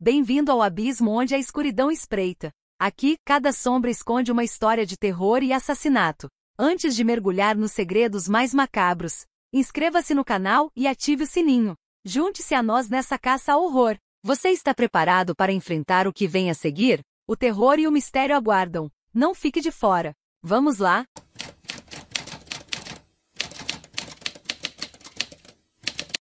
Bem-vindo ao abismo onde a escuridão espreita. Aqui, cada sombra esconde uma história de terror e assassinato. Antes de mergulhar nos segredos mais macabros, inscreva-se no canal e ative o sininho. Junte-se a nós nessa caça ao horror. Você está preparado para enfrentar o que vem a seguir? O terror e o mistério aguardam. Não fique de fora. Vamos lá?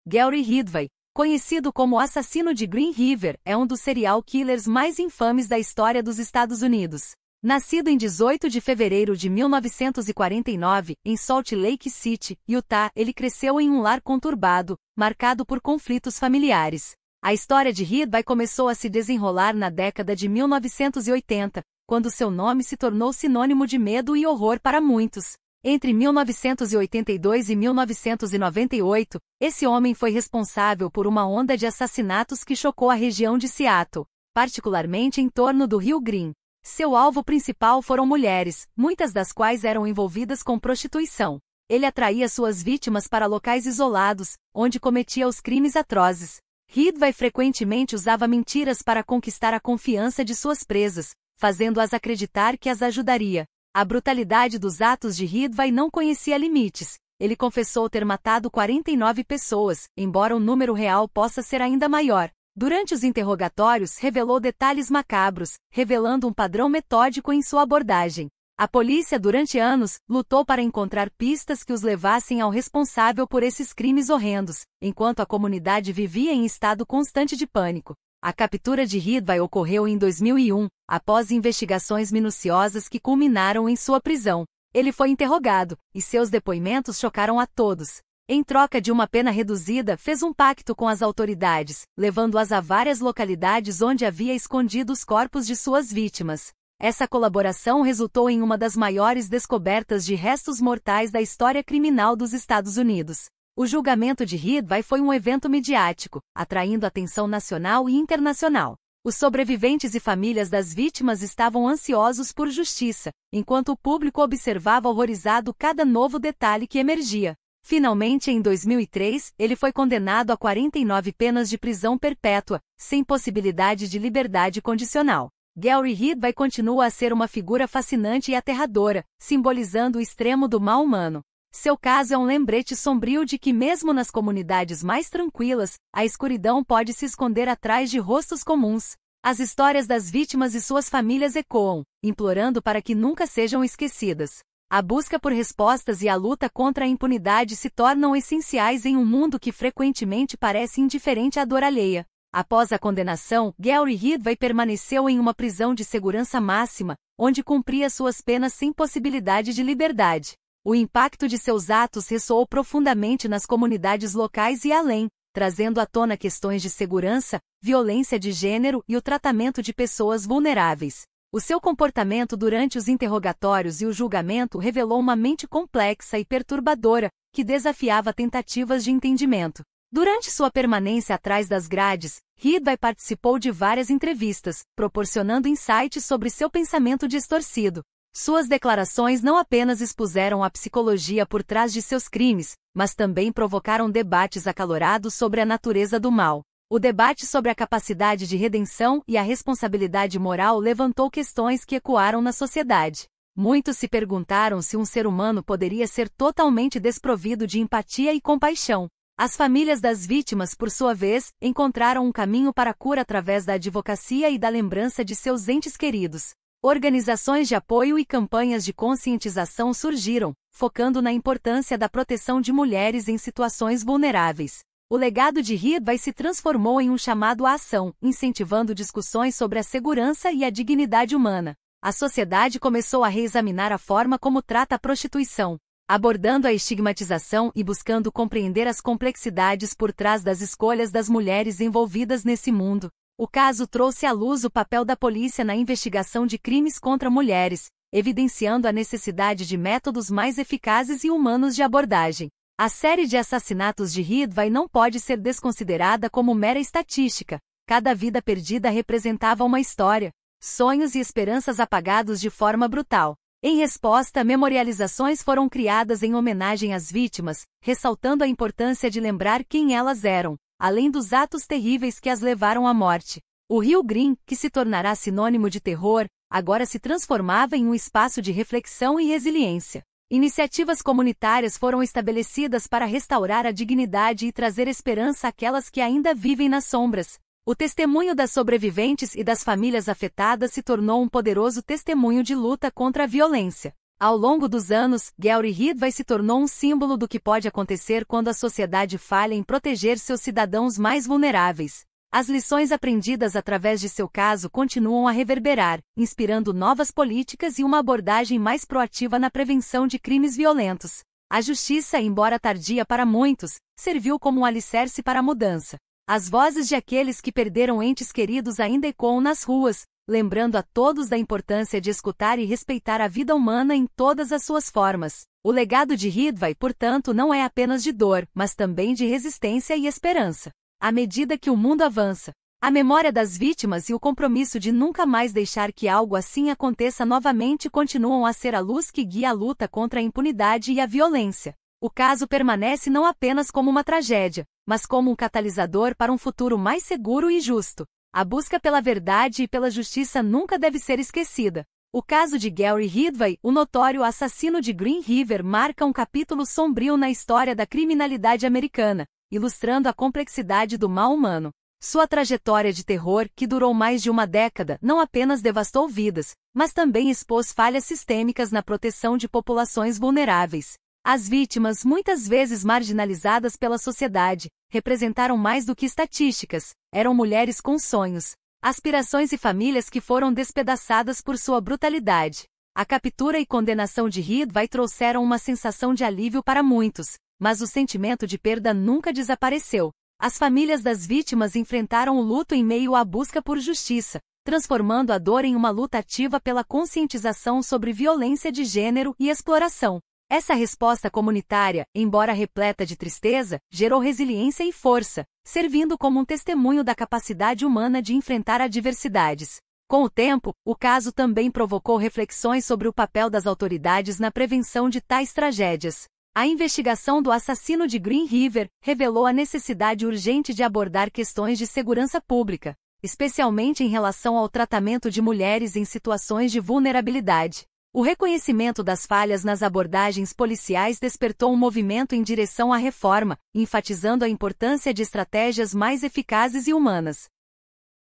Gary Ridgway, conhecido como o assassino de Green River, é um dos serial killers mais infames da história dos Estados Unidos. Nascido em 18 de fevereiro de 1949, em Salt Lake City, Utah, ele cresceu em um lar conturbado, marcado por conflitos familiares. A história de Ridgway começou a se desenrolar na década de 1980, quando seu nome se tornou sinônimo de medo e horror para muitos. Entre 1982 e 1998, esse homem foi responsável por uma onda de assassinatos que chocou a região de Seattle, particularmente em torno do Rio Green. Seu alvo principal foram mulheres, muitas das quais eram envolvidas com prostituição. Ele atraía suas vítimas para locais isolados, onde cometia os crimes atrozes. Ridgway frequentemente usava mentiras para conquistar a confiança de suas presas, fazendo-as acreditar que as ajudaria. A brutalidade dos atos de Ridgway não conhecia limites. Ele confessou ter matado 49 pessoas, embora o número real possa ser ainda maior. Durante os interrogatórios, revelou detalhes macabros, revelando um padrão metódico em sua abordagem. A polícia, durante anos, lutou para encontrar pistas que os levassem ao responsável por esses crimes horrendos, enquanto a comunidade vivia em estado constante de pânico. A captura de Ridgway ocorreu em 2001, após investigações minuciosas que culminaram em sua prisão. Ele foi interrogado, e seus depoimentos chocaram a todos. Em troca de uma pena reduzida, fez um pacto com as autoridades, levando-as a várias localidades onde havia escondido os corpos de suas vítimas. Essa colaboração resultou em uma das maiores descobertas de restos mortais da história criminal dos Estados Unidos. O julgamento de Ridgway foi um evento midiático, atraindo atenção nacional e internacional. Os sobreviventes e famílias das vítimas estavam ansiosos por justiça, enquanto o público observava horrorizado cada novo detalhe que emergia. Finalmente, em 2003, ele foi condenado a 49 penas de prisão perpétua, sem possibilidade de liberdade condicional. Gary Ridgway continua a ser uma figura fascinante e aterradora, simbolizando o extremo do mal humano. Seu caso é um lembrete sombrio de que mesmo nas comunidades mais tranquilas, a escuridão pode se esconder atrás de rostos comuns. As histórias das vítimas e suas famílias ecoam, implorando para que nunca sejam esquecidas. A busca por respostas e a luta contra a impunidade se tornam essenciais em um mundo que frequentemente parece indiferente à dor alheia. Após a condenação, Gary Ridgway permaneceu em uma prisão de segurança máxima, onde cumpria suas penas sem possibilidade de liberdade. O impacto de seus atos ressoou profundamente nas comunidades locais e além, trazendo à tona questões de segurança, violência de gênero e o tratamento de pessoas vulneráveis. O seu comportamento durante os interrogatórios e o julgamento revelou uma mente complexa e perturbadora, que desafiava tentativas de entendimento. Durante sua permanência atrás das grades, Ridgway participou de várias entrevistas, proporcionando insights sobre seu pensamento distorcido. Suas declarações não apenas expuseram a psicologia por trás de seus crimes, mas também provocaram debates acalorados sobre a natureza do mal. O debate sobre a capacidade de redenção e a responsabilidade moral levantou questões que ecoaram na sociedade. Muitos se perguntaram se um ser humano poderia ser totalmente desprovido de empatia e compaixão. As famílias das vítimas, por sua vez, encontraram um caminho para a cura através da advocacia e da lembrança de seus entes queridos. Organizações de apoio e campanhas de conscientização surgiram, focando na importância da proteção de mulheres em situações vulneráveis. O legado de Ridgway se transformou em um chamado à ação, incentivando discussões sobre a segurança e a dignidade humana. A sociedade começou a reexaminar a forma como trata a prostituição, abordando a estigmatização e buscando compreender as complexidades por trás das escolhas das mulheres envolvidas nesse mundo. O caso trouxe à luz o papel da polícia na investigação de crimes contra mulheres, evidenciando a necessidade de métodos mais eficazes e humanos de abordagem. A série de assassinatos de Ridgway não pode ser desconsiderada como mera estatística. Cada vida perdida representava uma história, sonhos e esperanças apagados de forma brutal. Em resposta, memorializações foram criadas em homenagem às vítimas, ressaltando a importância de lembrar quem elas eram, além dos atos terríveis que as levaram à morte. O Rio Green, que se tornará sinônimo de terror, agora se transformava em um espaço de reflexão e resiliência. Iniciativas comunitárias foram estabelecidas para restaurar a dignidade e trazer esperança àquelas que ainda vivem nas sombras. O testemunho das sobreviventes e das famílias afetadas se tornou um poderoso testemunho de luta contra a violência. Ao longo dos anos, Gary Ridgway se tornou um símbolo do que pode acontecer quando a sociedade falha em proteger seus cidadãos mais vulneráveis. As lições aprendidas através de seu caso continuam a reverberar, inspirando novas políticas e uma abordagem mais proativa na prevenção de crimes violentos. A justiça, embora tardia para muitos, serviu como um alicerce para a mudança. As vozes de aqueles que perderam entes queridos ainda ecoam nas ruas, lembrando a todos da importância de escutar e respeitar a vida humana em todas as suas formas. O legado de Ridgway, portanto, não é apenas de dor, mas também de resistência e esperança. À medida que o mundo avança, a memória das vítimas e o compromisso de nunca mais deixar que algo assim aconteça novamente continuam a ser a luz que guia a luta contra a impunidade e a violência. O caso permanece não apenas como uma tragédia, mas como um catalisador para um futuro mais seguro e justo. A busca pela verdade e pela justiça nunca deve ser esquecida. O caso de Gary Ridgway, o notório assassino de Green River, marca um capítulo sombrio na história da criminalidade americana, ilustrando a complexidade do mal humano. Sua trajetória de terror, que durou mais de uma década, não apenas devastou vidas, mas também expôs falhas sistêmicas na proteção de populações vulneráveis. As vítimas, muitas vezes marginalizadas pela sociedade, representaram mais do que estatísticas, eram mulheres com sonhos, aspirações e famílias que foram despedaçadas por sua brutalidade. A captura e condenação de Ridgway trouxeram uma sensação de alívio para muitos, mas o sentimento de perda nunca desapareceu. As famílias das vítimas enfrentaram o luto em meio à busca por justiça, transformando a dor em uma luta ativa pela conscientização sobre violência de gênero e exploração. Essa resposta comunitária, embora repleta de tristeza, gerou resiliência e força, servindo como um testemunho da capacidade humana de enfrentar adversidades. Com o tempo, o caso também provocou reflexões sobre o papel das autoridades na prevenção de tais tragédias. A investigação do assassino de Green River revelou a necessidade urgente de abordar questões de segurança pública, especialmente em relação ao tratamento de mulheres em situações de vulnerabilidade. O reconhecimento das falhas nas abordagens policiais despertou um movimento em direção à reforma, enfatizando a importância de estratégias mais eficazes e humanas.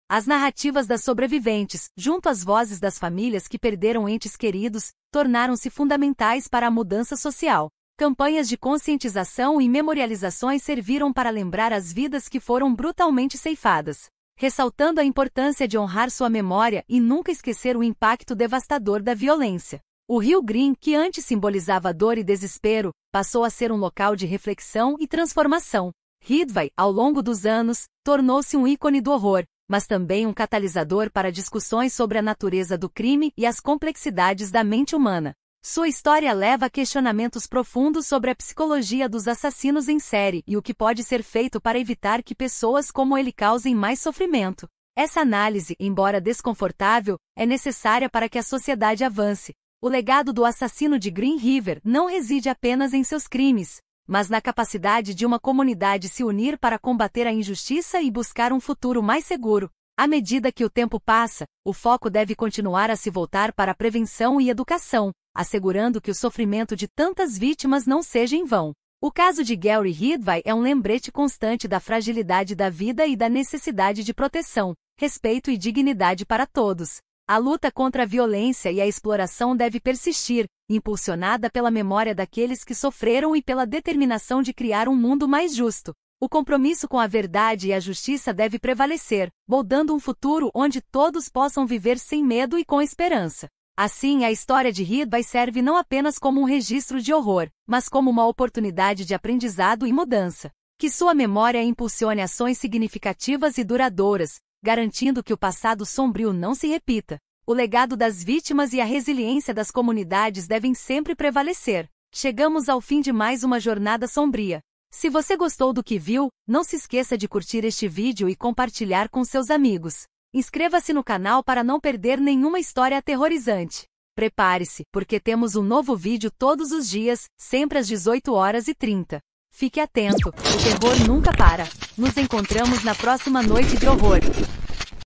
As narrativas das sobreviventes, junto às vozes das famílias que perderam entes queridos, tornaram-se fundamentais para a mudança social. Campanhas de conscientização e memorializações serviram para lembrar as vidas que foram brutalmente ceifadas, ressaltando a importância de honrar sua memória e nunca esquecer o impacto devastador da violência. O Rio Green, que antes simbolizava dor e desespero, passou a ser um local de reflexão e transformação. Ridgway, ao longo dos anos, tornou-se um ícone do horror, mas também um catalisador para discussões sobre a natureza do crime e as complexidades da mente humana. Sua história leva a questionamentos profundos sobre a psicologia dos assassinos em série e o que pode ser feito para evitar que pessoas como ele causem mais sofrimento. Essa análise, embora desconfortável, é necessária para que a sociedade avance. O legado do assassino de Green River não reside apenas em seus crimes, mas na capacidade de uma comunidade se unir para combater a injustiça e buscar um futuro mais seguro. À medida que o tempo passa, o foco deve continuar a se voltar para a prevenção e educação, assegurando que o sofrimento de tantas vítimas não seja em vão. O caso de Gary Ridgway é um lembrete constante da fragilidade da vida e da necessidade de proteção, respeito e dignidade para todos. A luta contra a violência e a exploração deve persistir, impulsionada pela memória daqueles que sofreram e pela determinação de criar um mundo mais justo. O compromisso com a verdade e a justiça deve prevalecer, moldando um futuro onde todos possam viver sem medo e com esperança. Assim, a história de Ridgway serve não apenas como um registro de horror, mas como uma oportunidade de aprendizado e mudança. Que sua memória impulsione ações significativas e duradouras, garantindo que o passado sombrio não se repita. O legado das vítimas e a resiliência das comunidades devem sempre prevalecer. Chegamos ao fim de mais uma jornada sombria. Se você gostou do que viu, não se esqueça de curtir este vídeo e compartilhar com seus amigos. Inscreva-se no canal para não perder nenhuma história aterrorizante. Prepare-se, porque temos um novo vídeo todos os dias, sempre às 18h30. Fique atento, o terror nunca para. Nos encontramos na próxima noite de horror.